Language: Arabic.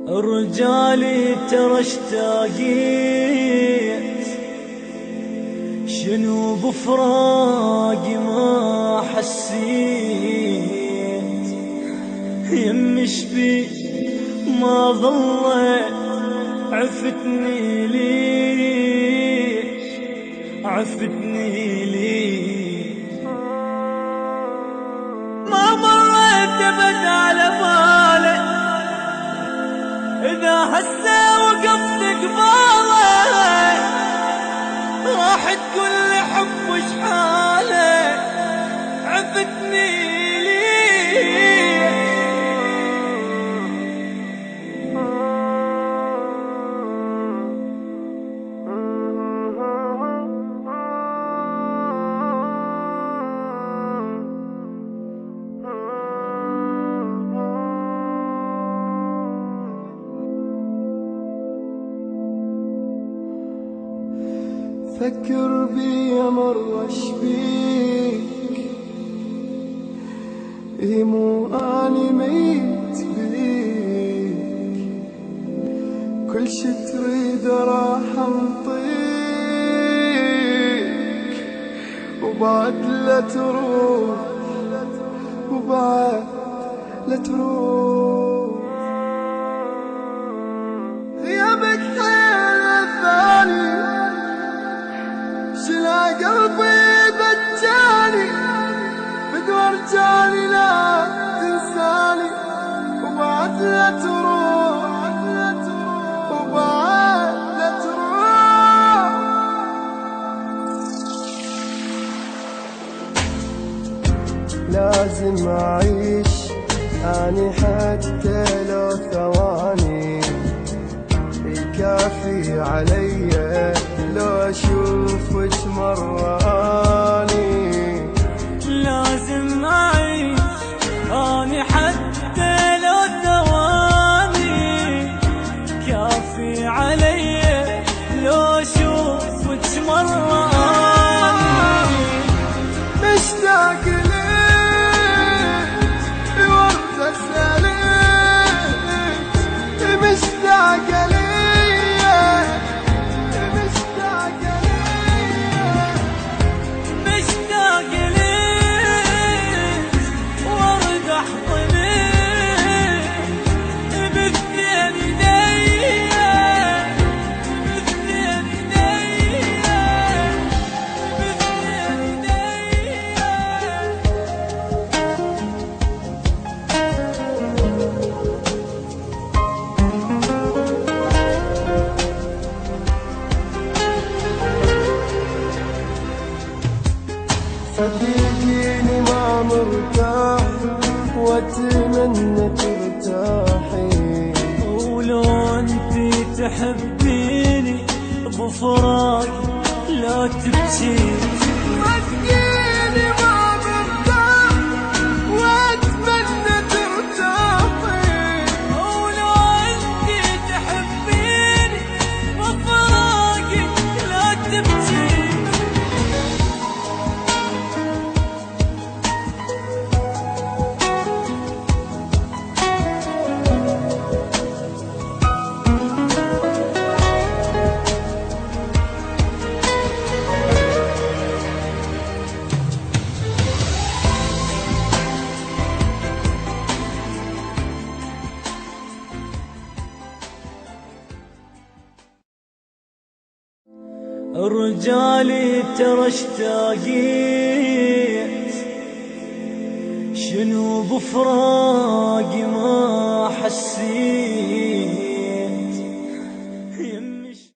رجالي ترى اشتاقيت، شنو بفراقي ما حسيت، يم شبي ما ظلت عفتني ليش، عفتني ليش، ما مريت ابد على بالي إذا هسه وقفت قبالك راح تقول لي حب وش حالك، عفتني ليه. فكر بي مرة شبيك، مو اني ميت بيك، كل شي تريد راح انطيك، وبعد لا تروح، وبعد لا تروح، غيابك حيل الثاني شلا قلبي بجاني، بدور جاني لا تنساني، وبعد لا تروح، وبعد لا تروح. لازم أعيش أني حتى لو ثواني، يكافي علي لو أشوفك مرة أني. لازم أعيش أني حتى لو ثواني، كافي علي لو أشوفك مرة أني. مشتاق ليك وردة سالك، مشتاق ليك، صدقيني ما مرتاح واتمنى ترتاحي، ولو انتي تحبيني بفراقي لا تبكي. صدقيني ما مرتاح واتمنى ترتاحي، ولو انتي تحبيني بفراقي لا تبكي. رجالي ترى اشتاقيت، شنو بفراقي